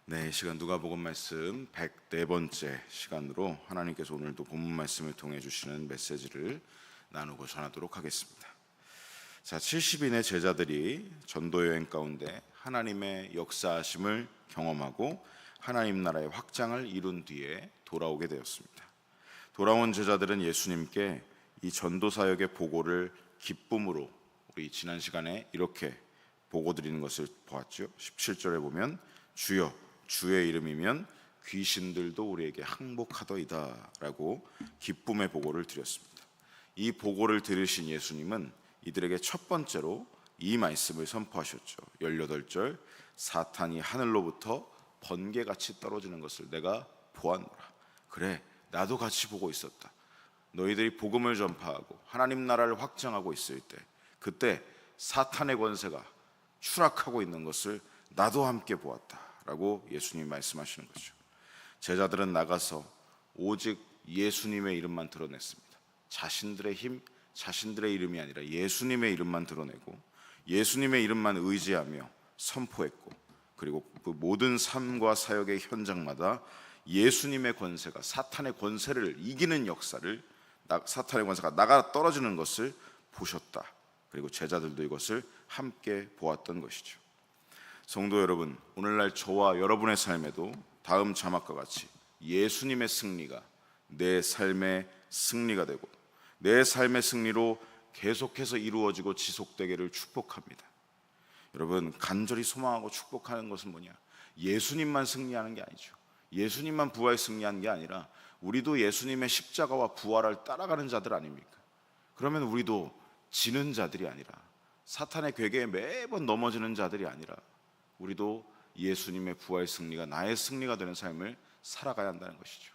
네, 이 시간 누가복음 말씀 104번째 시간으로 하나님께서 오늘도 본문 말씀을 통해 주시는 메시지를 나누고 전하도록 하겠습니다. 자, 70인의 제자들이 전도 여행 가운데 하나님의 역사하심을 경험하고 하나님 나라의 확장을 이룬 뒤에 돌아오게 되었습니다. 돌아온 제자들은 예수님께 이 전도 사역의 보고를 기쁨으로, 우리 지난 시간에 이렇게 보고 드리는 것을 보았죠. 17절에 보면 주여 주의 이름이면 귀신들도 우리에게 항복하더이다 라고 기쁨의 보고를 드렸습니다. 이 보고를 들으신 예수님은 이들에게 첫 번째로 이 말씀을 선포하셨죠. 18절, 사탄이 하늘로부터 번개같이 떨어지는 것을 내가 보았노라. 그래, 나도 같이 보고 있었다. 너희들이 복음을 전파하고 하나님 나라를 확장하고 있을 때, 그때 사탄의 권세가 추락하고 있는 것을 나도 함께 보았다 라고 예수님이 말씀하시는 거죠. 제자들은 나가서 오직 예수님의 이름만 드러냈습니다. 자신들의 힘, 자신들의 이름이 아니라 예수님의 이름만 드러내고 예수님의 이름만 의지하며 선포했고, 그리고 그 모든 삶과 사역의 현장마다 예수님의 권세가 사탄의 권세를 이기는 역사를, 사탄의 권세가 나가 떨어지는 것을 보셨다. 그리고 제자들도 이것을 함께 보았던 것이죠. 성도 여러분, 오늘날 저와 여러분의 삶에도 다음 자막과 같이 예수님의 승리가 내 삶의 승리가 되고 내 삶의 승리로 계속해서 이루어지고 지속되기를 축복합니다. 여러분, 간절히 소망하고 축복하는 것은 뭐냐? 예수님만 승리하는 게 아니죠. 예수님만 부활 승리하는 게 아니라 우리도 예수님의 십자가와 부활을 따라가는 자들 아닙니까? 그러면 우리도 지는 자들이 아니라, 사탄의 괴계에 매번 넘어지는 자들이 아니라, 우리도 예수님의 부활 승리가 나의 승리가 되는 삶을 살아가야 한다는 것이죠.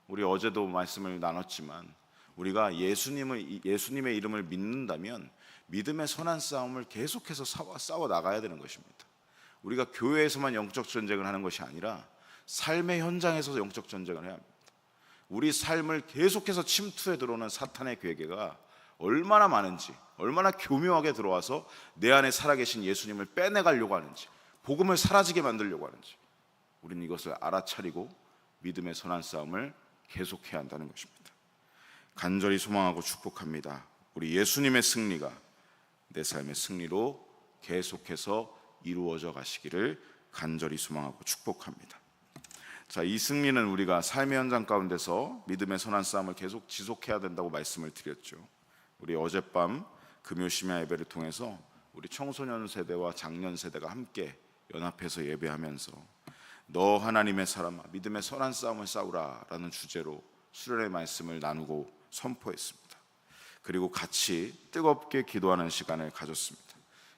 우리 어제도 말씀을 나눴지만 우리가 예수님의 이름을 믿는다면 믿음의 선한 싸움을 계속해서 싸워 나가야 되는 것입니다. 우리가 교회에서만 영적 전쟁을 하는 것이 아니라 삶의 현장에서 영적 전쟁을 해야 합니다. 우리 삶을 계속해서 침투해 들어오는 사탄의 괴계가 얼마나 많은지, 얼마나 교묘하게 들어와서 내 안에 살아계신 예수님을 빼내가려고 하는지, 복음을 사라지게 만들려고 하는지, 우리는 이것을 알아차리고 믿음의 선한 싸움을 계속해야 한다는 것입니다. 간절히 소망하고 축복합니다. 우리 예수님의 승리가 내 삶의 승리로 계속해서 이루어져 가시기를 간절히 소망하고 축복합니다. 자, 이 승리는 우리가 삶의 현장 가운데서 믿음의 선한 싸움을 계속 지속해야 된다고 말씀을 드렸죠. 우리 어젯밤 금요 심야 예배를 통해서 우리 청소년 세대와 장년 세대가 함께 연합해서 예배하면서 너 하나님의 사람아 믿음의 선한 싸움을 싸우라 라는 주제로 수련의 말씀을 나누고 선포했습니다. 그리고 같이 뜨겁게 기도하는 시간을 가졌습니다.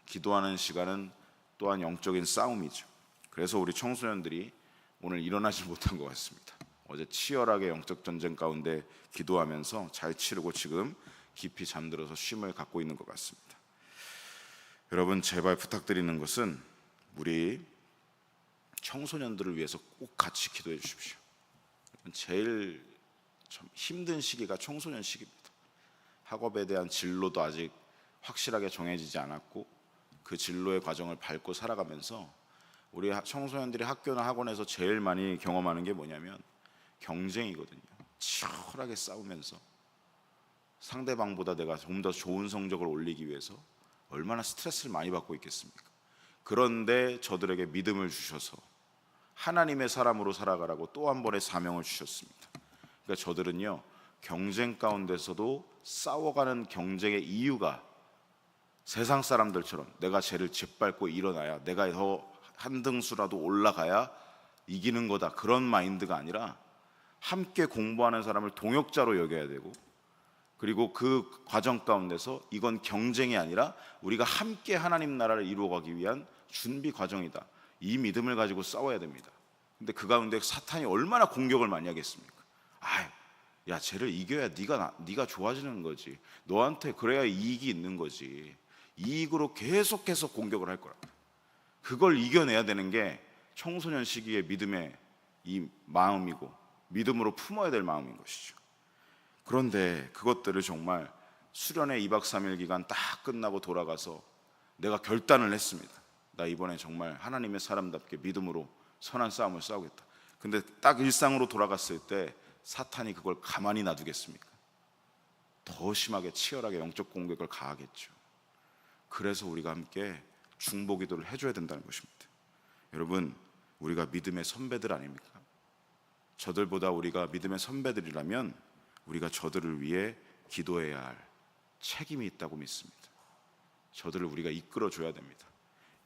기도하는 시간은 또한 영적인 싸움이죠. 그래서 우리 청소년들이 오늘 일어나지 못한 것 같습니다. 어제 치열하게 영적 전쟁 가운데 기도하면서 잘 치르고 지금 깊이 잠들어서 쉼을 갖고 있는 것 같습니다. 여러분, 제발 부탁드리는 것은 우리 청소년들을 위해서 꼭 같이 기도해 주십시오. 제일 참 힘든 시기가 청소년 시기입니다. 학업에 대한 진로도 아직 확실하게 정해지지 않았고 그 진로의 과정을 밟고 살아가면서 우리 청소년들이 학교나 학원에서 제일 많이 경험하는 게 뭐냐면 경쟁이거든요. 치열하게 싸우면서 상대방보다 내가 좀 더 좋은 성적을 올리기 위해서 얼마나 스트레스를 많이 받고 있겠습니까? 그런데 저들에게 믿음을 주셔서 하나님의 사람으로 살아가라고 또 한 번의 사명을 주셨습니다. 그러니까 저들은요, 경쟁 가운데서도 싸워가는 경쟁의 이유가 세상 사람들처럼 내가 쟤를 짓밟고 일어나야, 내가 더 한 등수라도 올라가야 이기는 거다, 그런 마인드가 아니라 함께 공부하는 사람을 동역자로 여겨야 되고, 그리고 그 과정 가운데서 이건 경쟁이 아니라 우리가 함께 하나님 나라를 이루어가기 위한 준비 과정이다, 이 믿음을 가지고 싸워야 됩니다. 근데 그 가운데 사탄이 얼마나 공격을 많이 하겠습니까? 야, 쟤를 이겨야 네가 좋아지는 거지, 너한테 그래야 이익이 있는 거지, 이익으로 계속해서 공격을 할 거라. 그걸 이겨내야 되는 게 청소년 시기의 믿음의 이 마음이고 믿음으로 품어야 될 마음인 것이죠. 그런데 그것들을 정말 수련회 2박 3일 기간 딱 끝나고 돌아가서 내가 결단을 했습니다. 나 이번에 정말 하나님의 사람답게 믿음으로 선한 싸움을 싸우겠다. 근데 딱 일상으로 돌아갔을 때 사탄이 그걸 가만히 놔두겠습니까? 더 심하게 치열하게 영적 공격을 가하겠죠. 그래서 우리가 함께 중보기도를 해줘야 된다는 것입니다. 여러분, 우리가 믿음의 선배들 아닙니까? 저들보다 우리가 믿음의 선배들이라면 우리가 저들을 위해 기도해야 할 책임이 있다고 믿습니다. 저들을 우리가 이끌어줘야 됩니다.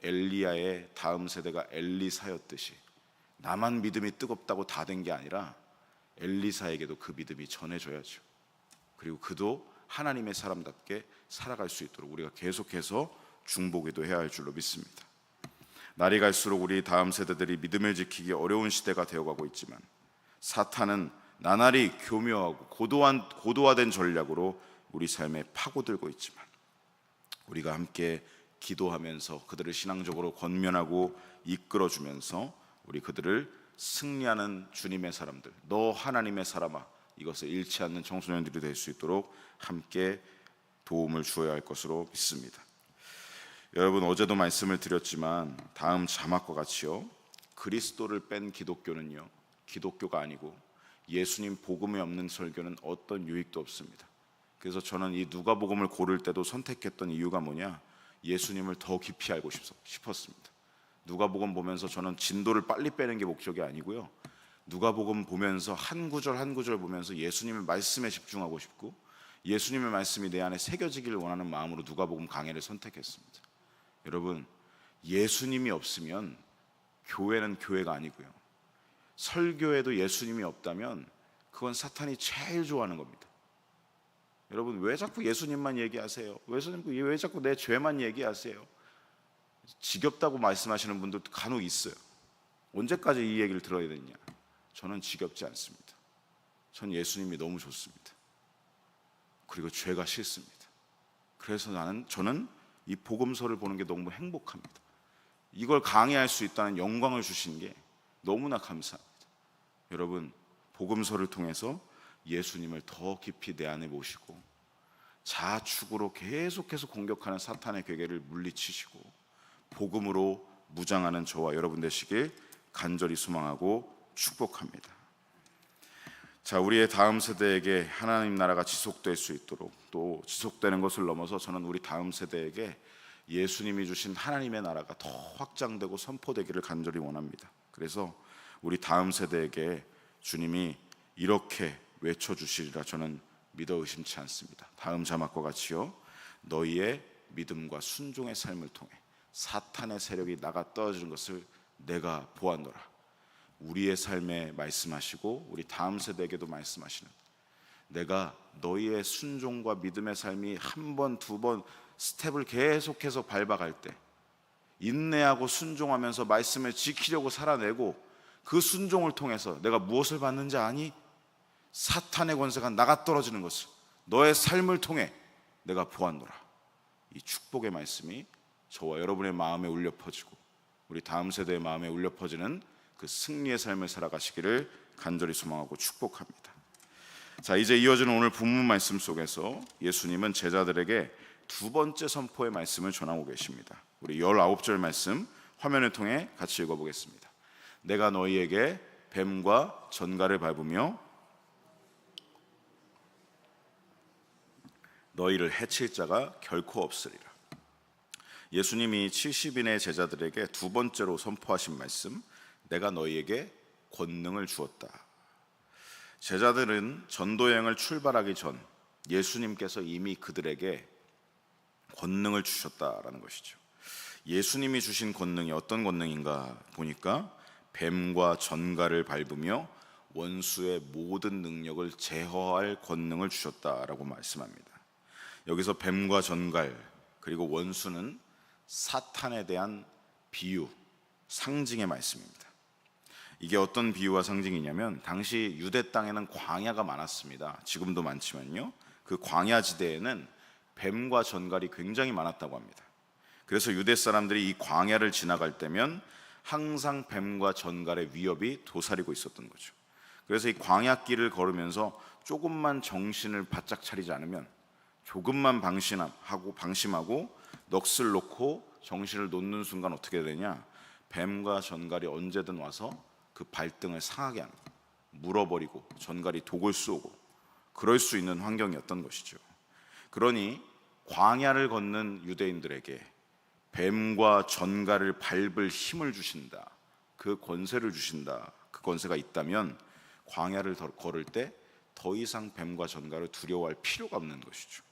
엘리야의 다음 세대가 엘리사였듯이 나만 믿음이 뜨겁다고 다 된 게 아니라 엘리사에게도 그 믿음이 전해져야죠. 그리고 그도 하나님의 사람답게 살아갈 수 있도록 우리가 계속해서 중보기도 해야 할 줄로 믿습니다. 날이 갈수록 우리 다음 세대들이 믿음을 지키기 어려운 시대가 되어가고 있지만 사탄은 나날이 교묘하고 고도화된 전략으로 우리 삶에 파고들고 있지만 우리가 함께 기도하면서 그들을 신앙적으로 권면하고 이끌어주면서 우리 그들을 승리하는 주님의 사람들, 너 하나님의 사람아, 이것을 잃지 않는 청소년들이 될 수 있도록 함께 도움을 주어야 할 것으로 믿습니다. 여러분, 어제도 말씀을 드렸지만 다음 자막과 같이요, 그리스도를 뺀 기독교는요 기독교가 아니고 예수님 복음이 없는 설교는 어떤 유익도 없습니다. 그래서 저는 이 누가복음을 고를 때도 선택했던 이유가 뭐냐, 예수님을 더 깊이 알고 싶었습니다. 누가복음 보면서 저는 진도를 빨리 빼는 게 목적이 아니고요, 누가복음 보면서 한 구절 한 구절 보면서 예수님의 말씀에 집중하고 싶고 예수님의 말씀이 내 안에 새겨지기를 원하는 마음으로 누가복음 강해를 선택했습니다. 여러분, 예수님이 없으면 교회는 교회가 아니고요, 설교에도 예수님이 없다면 그건 사탄이 제일 좋아하는 겁니다. 여러분, 왜 자꾸 예수님만 얘기하세요? 왜 자꾸 내 죄만 얘기하세요? 지겹다고 말씀하시는 분들도 간혹 있어요. 언제까지 이 얘기를 들어야 되느냐? 저는 지겹지 않습니다. 전 예수님이 너무 좋습니다. 그리고 죄가 싫습니다. 그래서 저는 이 복음서를 보는 게 너무 행복합니다. 이걸 강의할 수 있다는 영광을 주신 게 너무나 감사합니다. 여러분, 복음서를 통해서 예수님을 더 깊이 내 안에 모시고 자축으로 계속해서 공격하는 사탄의 괴계를 물리치시고 복음으로 무장하는 저와 여러분 되시길 간절히 소망하고 축복합니다. 자, 우리의 다음 세대에게 하나님 나라가 지속될 수 있도록, 또 지속되는 것을 넘어서 저는 우리 다음 세대에게 예수님이 주신 하나님의 나라가 더 확장되고 선포되기를 간절히 원합니다. 그래서 우리 다음 세대에게 주님이 이렇게 외쳐주시리라 저는 믿어 의심치 않습니다. 다음 자막과 같이요, 너희의 믿음과 순종의 삶을 통해 사탄의 세력이 나가 떨어지는 것을 내가 보았노라. 우리의 삶에 말씀하시고 우리 다음 세대에게도 말씀하시는, 내가 너희의 순종과 믿음의 삶이 한 번, 두 번 스텝을 계속해서 밟아갈 때 인내하고 순종하면서 말씀을 지키려고 살아내고 그 순종을 통해서 내가 무엇을 받는지 아니? 사탄의 권세가 나가 떨어지는 것을 너의 삶을 통해 내가 보았노라. 이 축복의 말씀이 저와 여러분의 마음에 울려 퍼지고 우리 다음 세대의 마음에 울려 퍼지는 그 승리의 삶을 살아가시기를 간절히 소망하고 축복합니다. 자, 이제 이어지는 오늘 본문 말씀 속에서 예수님은 제자들에게 두 번째 선포의 말씀을 전하고 계십니다. 우리 19절 말씀 화면을 통해 같이 읽어보겠습니다. 내가 너희에게 뱀과 전갈을 밟으며 너희를 해칠 자가 결코 없으리라. 예수님이 70인의 제자들에게 두 번째로 선포하신 말씀, 내가 너희에게 권능을 주었다. 제자들은 전도 여행을 출발하기 전 예수님께서 이미 그들에게 권능을 주셨다라는 것이죠. 예수님이 주신 권능이 어떤 권능인가 보니까 뱀과 전갈을 밟으며 원수의 모든 능력을 제어할 권능을 주셨다라고 말씀합니다. 여기서 뱀과 전갈 그리고 원수는 사탄에 대한 비유, 상징의 말씀입니다. 이게 어떤 비유와 상징이냐면 당시 유대 땅에는 광야가 많았습니다. 지금도 많지만요, 그 광야 지대에는 뱀과 전갈이 굉장히 많았다고 합니다. 그래서 유대 사람들이 이 광야를 지나갈 때면 항상 뱀과 전갈의 위협이 도사리고 있었던 거죠. 그래서 이 광야길을 걸으면서 조금만 정신을 바짝 차리지 않으면, 조금만 방심하고 넋을 놓고 정신을 놓는 순간 어떻게 되냐, 뱀과 전갈이 언제든 와서 그 발등을 상하게 하는, 물어버리고 전갈이 독을 쏘고 그럴 수 있는 환경이었던 것이죠. 그러니 광야를 걷는 유대인들에게 뱀과 전갈을 밟을 힘을 주신다, 그 권세를 주신다, 그 권세가 있다면 광야를 걸을 때 더 이상 뱀과 전갈을 두려워할 필요가 없는 것이죠.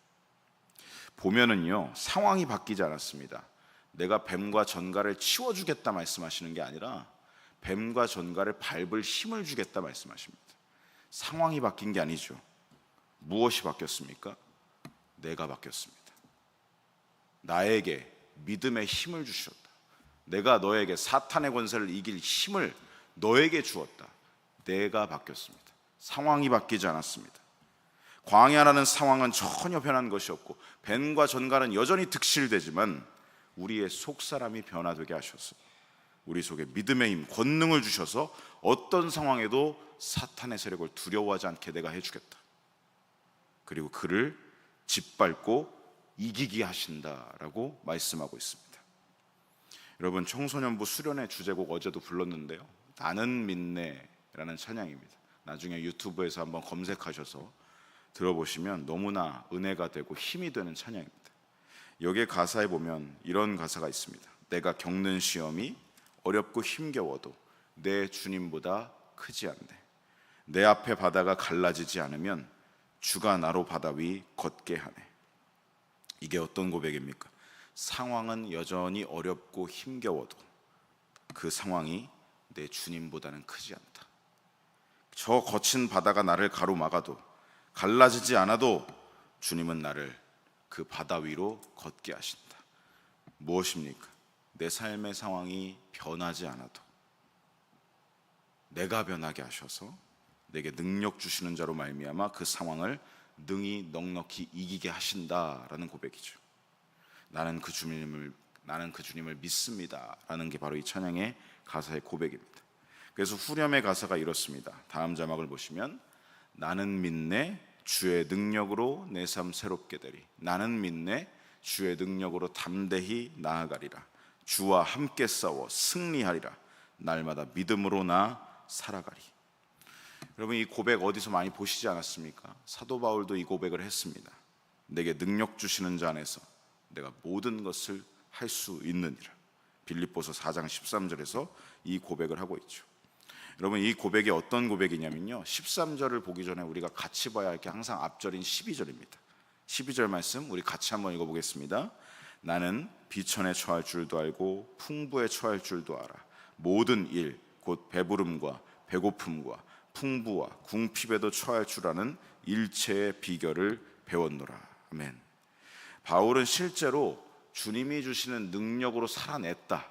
보면은요, 상황이 바뀌지 않았습니다. 내가 뱀과 전갈을 치워주겠다 말씀하시는 게 아니라 뱀과 전갈을 밟을 힘을 주겠다 말씀하십니다. 상황이 바뀐 게 아니죠. 무엇이 바뀌었습니까? 내가 바뀌었습니다. 나에게 믿음의 힘을 주셨다. 내가 너에게 사탄의 권세를 이길 힘을 너에게 주었다. 내가 바뀌었습니다. 상황이 바뀌지 않았습니다. 광야라는 상황은 전혀 변한 것이 없고 뱀과 전갈은 여전히 득실되지만 우리의 속사람이 변화되게 하셔서 우리 속에 믿음의 힘, 권능을 주셔서 어떤 상황에도 사탄의 세력을 두려워하지 않게 내가 해주겠다. 그리고 그를 짓밟고 이기게 하신다라고 말씀하고 있습니다. 여러분, 청소년부 수련회 주제곡 어제도 불렀는데요, 나는 믿네라는 찬양입니다. 나중에 유튜브에서 한번 검색하셔서 들어보시면 너무나 은혜가 되고 힘이 되는 찬양입니다. 여기에 가사에 보면 이런 가사가 있습니다. 내가 겪는 시험이 어렵고 힘겨워도 내 주님보다 크지 않네. 내 앞에 바다가 갈라지지 않으면 주가 나로 바다 위 걷게 하네. 이게 어떤 고백입니까? 상황은 여전히 어렵고 힘겨워도 그 상황이 내 주님보다는 크지 않다. 저 거친 바다가 나를 가로막아도 갈라지지 않아도 주님은 나를 그 바다 위로 걷게 하신다. 무엇입니까? 내 삶의 상황이 변하지 않아도 내가 변하게 하셔서 내게 능력 주시는 자로 말미암아 그 상황을 능히 넉넉히 이기게 하신다라는 고백이죠. 나는 그 주님을 믿습니다 라는 게 바로 이 찬양의 가사의 고백입니다. 그래서 후렴의 가사가 이렇습니다. 다음 자막을 보시면 나는 믿네 주의 능력으로 내 삶 새롭게 되리. 나는 믿네 주의 능력으로 담대히 나아가리라. 주와 함께 싸워 승리하리라. 날마다 믿음으로 나 살아가리. 여러분, 이 고백 어디서 많이 보시지 않았습니까? 사도 바울도 이 고백을 했습니다. 내게 능력 주시는 자 안에서 내가 모든 것을 할 수 있느니라. 빌립보서 4장 13절에서 이 고백을 하고 있죠. 여러분, 이 고백이 어떤 고백이냐면요, 13절을 보기 전에 우리가 같이 봐야 할 게 항상 앞절인 12절입니다 12절 말씀 우리 같이 한번 읽어보겠습니다. 나는 비천에 처할 줄도 알고 풍부에 처할 줄도 알아. 모든 일 곧 배부름과 배고픔과 풍부와 궁핍에도 처할 줄 아는 일체의 비결을 배웠노라. 아멘. 바울은 실제로 주님이 주시는 능력으로 살아냈다.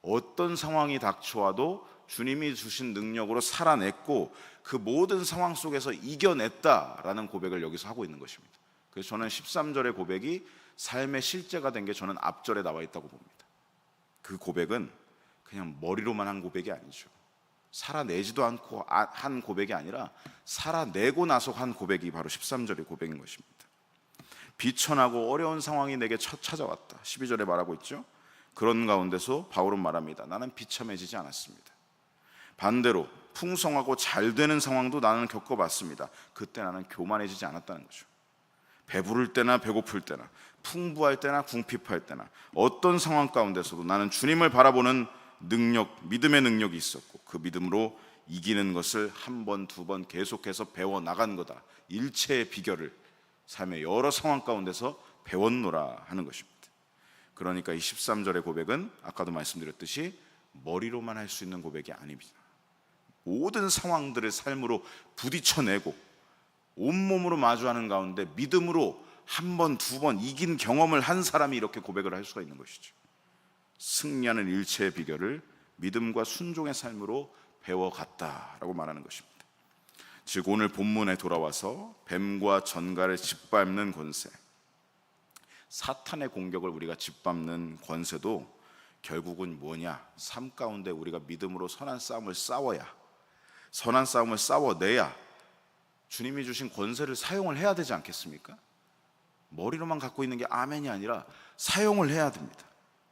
어떤 상황이 닥쳐와도 주님이 주신 능력으로 살아냈고 그 모든 상황 속에서 이겨냈다라는 고백을 여기서 하고 있는 것입니다. 그래서 저는 13절의 고백이 삶의 실제가 된 게 저는 앞절에 나와 있다고 봅니다. 그 고백은 그냥 머리로만 한 고백이 아니죠. 살아내지도 않고 한 고백이 아니라 살아내고 나서 한 고백이 바로 13절의 고백인 것입니다. 비천하고 어려운 상황이 내게 찾아왔다. 12절에 말하고 있죠. 그런 가운데서 바울은 말합니다. 나는 비참해지지 않았습니다. 반대로 풍성하고 잘 되는 상황도 나는 겪어봤습니다. 그때 나는 교만해지지 않았다는 거죠. 배부를 때나 배고플 때나 풍부할 때나 궁핍할 때나 어떤 상황 가운데서도 나는 주님을 바라보는 능력, 믿음의 능력이 있었고 그 믿음으로 이기는 것을 한 번, 두 번 계속해서 배워나간 거다. 일체의 비결을 삶의 여러 상황 가운데서 배웠노라 하는 것입니다. 그러니까 이 13절의 고백은 아까도 말씀드렸듯이 머리로만 할 수 있는 고백이 아닙니다. 모든 상황들을 삶으로 부딪혀내고 온몸으로 마주하는 가운데 믿음으로 한 번, 두 번 이긴 경험을 한 사람이 이렇게 고백을 할 수가 있는 것이죠. 승리하는 일체의 비결을 믿음과 순종의 삶으로 배워갔다라고 말하는 것입니다. 즉 오늘 본문에 돌아와서 뱀과 전갈을 짓밟는 권세, 사탄의 공격을 우리가 짓밟는 권세도 결국은 뭐냐? 삶 가운데 우리가 믿음으로 선한 싸움을 싸워야, 선한 싸움을 싸워내야 주님이 주신 권세를 사용을 해야 되지 않겠습니까? 머리로만 갖고 있는 게 아멘이 아니라 사용을 해야 됩니다.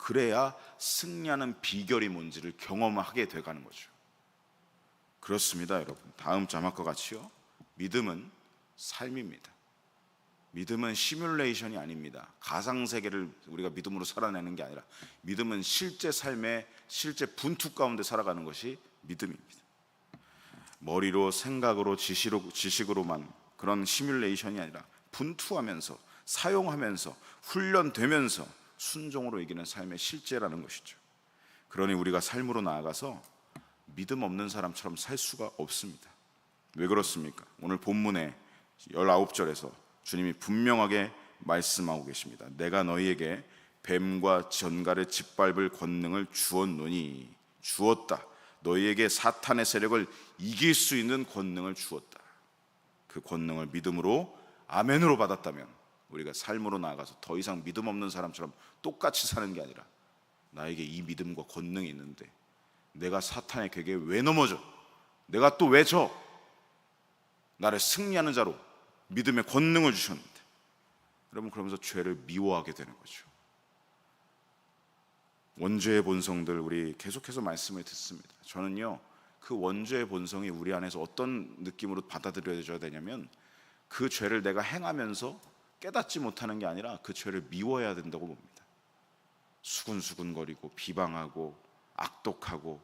그래야 승리하는 비결이 뭔지를 경험하게 돼가는 거죠. 그렇습니다, 여러분. 다음 자막과 같이요. 믿음은 삶입니다. 믿음은 시뮬레이션이 아닙니다. 가상세계를 우리가 믿음으로 살아내는 게 아니라 믿음은 실제 삶의 실제 분투 가운데 살아가는 것이 믿음입니다. 머리로, 생각으로, 지식으로만 그런 시뮬레이션이 아니라 분투하면서, 사용하면서, 훈련되면서 순종으로 이기는 삶의 실제라는 것이죠. 그러니 우리가 삶으로 나아가서 믿음 없는 사람처럼 살 수가 없습니다. 왜 그렇습니까? 오늘 본문의 19절에서 주님이 분명하게 말씀하고 계십니다. 내가 너희에게 뱀과 전갈의 짓밟을 권능을 주었노니, 주었다. 너희에게 사탄의 세력을 이길 수 있는 권능을 주었다. 그 권능을 믿음으로 아멘으로 받았다면 우리가 삶으로 나아가서 더 이상 믿음 없는 사람처럼 똑같이 사는 게 아니라 나에게 이 믿음과 권능이 있는데 내가 사탄의 궤계에 왜 넘어져? 내가 또 왜 져? 나를 승리하는 자로 믿음의 권능을 주셨는데, 여러분, 그러면서 죄를 미워하게 되는 거죠. 원죄의 본성들, 우리 계속해서 말씀을 듣습니다. 저는요, 그 원죄의 본성이 우리 안에서 어떤 느낌으로 받아들여져야 되냐면, 그 죄를 내가 행하면서 깨닫지 못하는 게 아니라 그 죄를 미워해야 된다고 봅니다. 수군수군거리고 비방하고 악독하고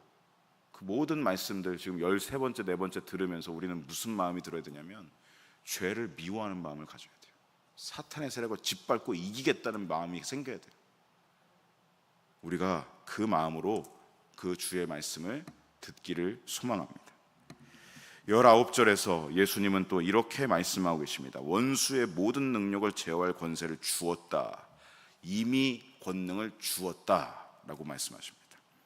그 모든 말씀들 지금 13번째, 4번째 들으면서 우리는 무슨 마음이 들어야 되냐면 죄를 미워하는 마음을 가져야 돼요. 사탄의 세력을 짓밟고 이기겠다는 마음이 생겨야 돼요. 우리가 그 마음으로 그 주의 말씀을 듣기를 소망합니다. 19절에서 예수님은 또 이렇게 말씀하고 계십니다. 원수의 모든 능력을 제어할 권세를 주었다. 이미 권능을 주었다 라고 말씀하십니다.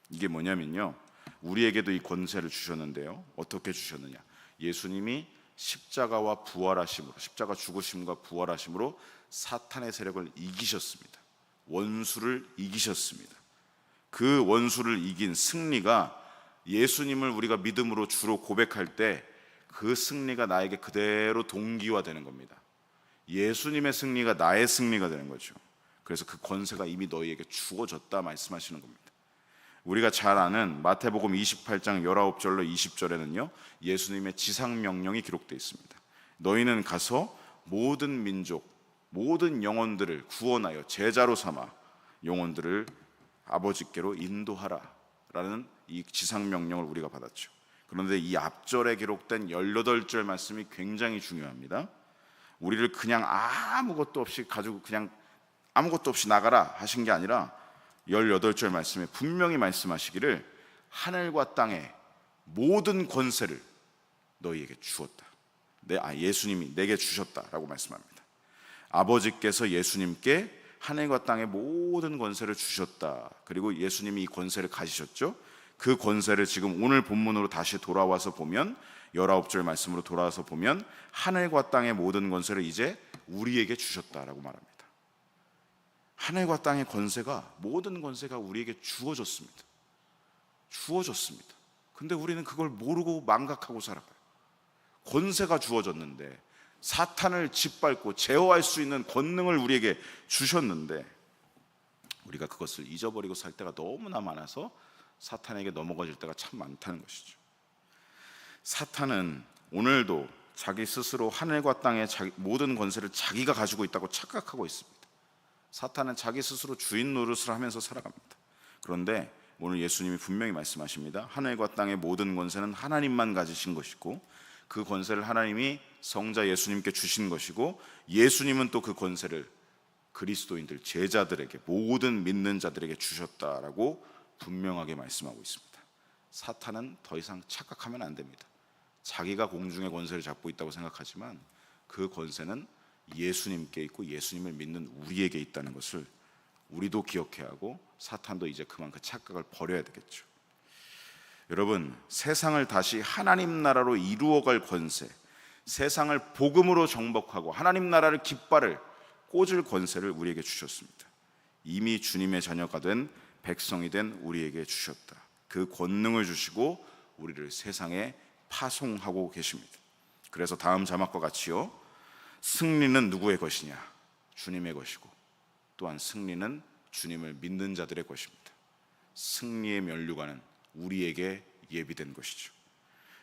이게 뭐냐면요, 우리에게도 이 권세를 주셨는데요, 어떻게 주셨느냐, 예수님이 십자가와 부활하심으로, 십자가 죽으심과 부활하심으로 사탄의 세력을 이기셨습니다. 원수를 이기셨습니다. 그 원수를 이긴 승리가 예수님을 우리가 믿음으로 주로 고백할 때 그 승리가 나에게 그대로 동기화되는 겁니다. 예수님의 승리가 나의 승리가 되는 거죠. 그래서 그 권세가 이미 너희에게 주어졌다 말씀하시는 겁니다. 우리가 잘 아는 마태복음 28장 19절로 20절에는요 예수님의 지상명령이 기록되어 있습니다. 너희는 가서 모든 민족, 모든 영혼들을 구원하여 제자로 삼아 영혼들을 아버지께로 인도하라 라는 이 지상명령을 우리가 받았죠. 그런데 이 앞절에 기록된 18절 말씀이 굉장히 중요합니다. 우리를 그냥 아무것도 없이 가지고 그냥 아무것도 없이 나가라 하신 게 아니라 18절 말씀에 분명히 말씀하시기를 하늘과 땅의 모든 권세를 너희에게 주었다. 예수님이 내게 주셨다라고 말씀합니다. 아버지께서 예수님께 하늘과 땅의 모든 권세를 주셨다. 그리고 예수님이 이 권세를 가지셨죠. 그 권세를 지금 오늘 본문으로 다시 돌아와서 보면 19절 말씀으로 돌아와서 보면 하늘과 땅의 모든 권세를 이제 우리에게 주셨다라고 말합니다. 하늘과 땅의 권세가, 모든 권세가 우리에게 주어졌습니다. 주어졌습니다. 근데 우리는 그걸 모르고 망각하고 살아가요. 권세가 주어졌는데, 사탄을 짓밟고 제어할 수 있는 권능을 우리에게 주셨는데 우리가 그것을 잊어버리고 살 때가 너무나 많아서 사탄에게 넘어가질 때가 참 많다는 것이죠. 사탄은 오늘도 자기 스스로 하늘과 땅의 모든 권세를 자기가 가지고 있다고 착각하고 있습니다. 사탄은 자기 스스로 주인 노릇을 하면서 살아갑니다. 그런데 오늘 예수님이 분명히 말씀하십니다. 하늘과 땅의 모든 권세는 하나님만 가지신 것이고 그 권세를 하나님이 성자 예수님께 주신 것이고 예수님은 또 그 권세를 그리스도인들, 제자들에게, 모든 믿는 자들에게 주셨다라고 분명하게 말씀하고 있습니다. 사탄은 더 이상 착각하면 안 됩니다. 자기가 공중의 권세를 잡고 있다고 생각하지만 그 권세는 예수님께 있고 예수님을 믿는 우리에게 있다는 것을 우리도 기억해야 하고 사탄도 이제 그만 그 착각을 버려야 되겠죠. 여러분, 세상을 다시 하나님 나라로 이루어갈 권세, 세상을 복음으로 정복하고 하나님 나라를 깃발을 꽂을 권세를 우리에게 주셨습니다. 이미 주님의 자녀가 된 백성이 된 우리에게 주셨다. 그 권능을 주시고 우리를 세상에 파송하고 계십니다. 그래서 다음 자막과 같이요, 승리는 누구의 것이냐? 주님의 것이고 또한 승리는 주님을 믿는 자들의 것입니다. 승리의 면류관은 우리에게 예비된 것이죠.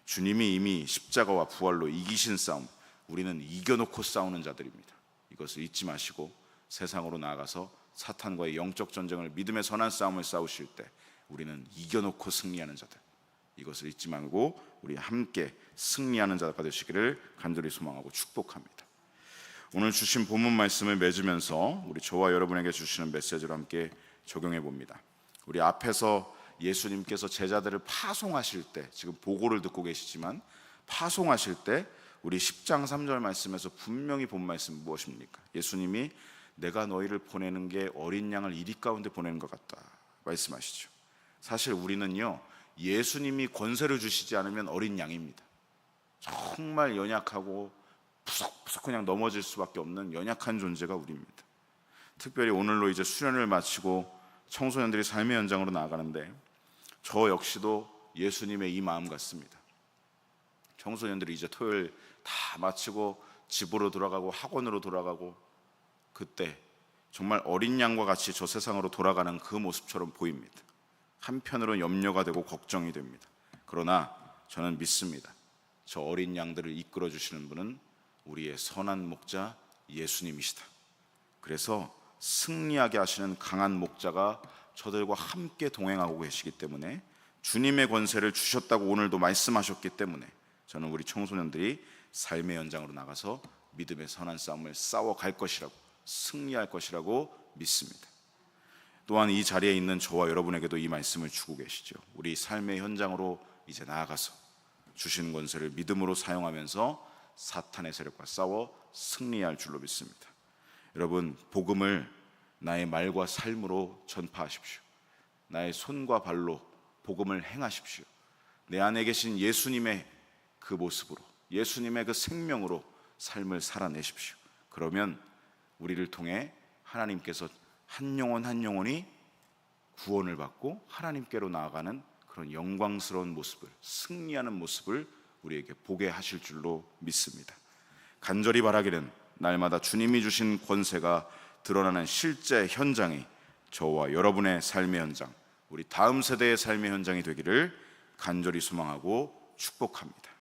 주님이 이미 십자가와 부활로 이기신 싸움, 우리는 이겨놓고 싸우는 자들입니다. 이것을 잊지 마시고 세상으로 나아가서 사탄과의 영적 전쟁을 믿음의 선한 싸움을 싸우실 때 우리는 이겨놓고 승리하는 자들, 이것을 잊지 말고 우리 함께 승리하는 자가 되시기를 간절히 소망하고 축복합니다. 오늘 주신 본문 말씀을 맺으면서 우리 저와 여러분에게 주시는 메시지를 함께 적용해 봅니다. 우리 앞에서 예수님께서 제자들을 파송하실 때, 지금 보고를 듣고 계시지만 파송하실 때 우리 10장 3절 말씀에서 분명히 본 말씀 무엇입니까? 예수님이 내가 너희를 보내는 게 어린 양을 이리 가운데 보내는 것 같다 말씀하시죠. 사실 우리는요, 예수님이 권세를 주시지 않으면 어린 양입니다. 정말 연약하고 푸석푸석 그냥 넘어질 수밖에 없는 연약한 존재가 우리입니다. 특별히 오늘로 이제 수련을 마치고 청소년들이 삶의 현장으로 나아가는데 저 역시도 예수님의 이 마음 같습니다. 청소년들이 이제 토요일 다 마치고 집으로 돌아가고 학원으로 돌아가고 그때 정말 어린 양과 같이 저 세상으로 돌아가는 그 모습처럼 보입니다. 한편으로는 염려가 되고 걱정이 됩니다. 그러나 저는 믿습니다. 저 어린 양들을 이끌어 주시는 분은 우리의 선한 목자 예수님이시다. 그래서 승리하게 하시는 강한 목자가 저들과 함께 동행하고 계시기 때문에 주님의 권세를 주셨다고 오늘도 말씀하셨기 때문에 저는 우리 청소년들이 삶의 현장으로 나가서 믿음의 선한 싸움을 싸워갈 것이라고, 승리할 것이라고 믿습니다. 또한 이 자리에 있는 저와 여러분에게도 이 말씀을 주고 계시죠. 우리 삶의 현장으로 이제 나아가서 주신 권세를 믿음으로 사용하면서 사탄의 세력과 싸워 승리할 줄로 믿습니다. 여러분, 복음을 나의 말과 삶으로 전파하십시오. 나의 손과 발로 복음을 행하십시오. 내 안에 계신 예수님의 그 모습으로, 예수님의 그 생명으로 삶을 살아내십시오. 그러면 우리를 통해 하나님께서 한 영혼 한 영혼이 구원을 받고 하나님께로 나아가는 그런 영광스러운 모습을, 승리하는 모습을 우리에게 보게 하실 줄로 믿습니다. 간절히 바라기는 날마다 주님이 주신 권세가 드러나는 실제 현장이 저와 여러분의 삶의 현장, 우리 다음 세대의 삶의 현장이 되기를 간절히 소망하고 축복합니다.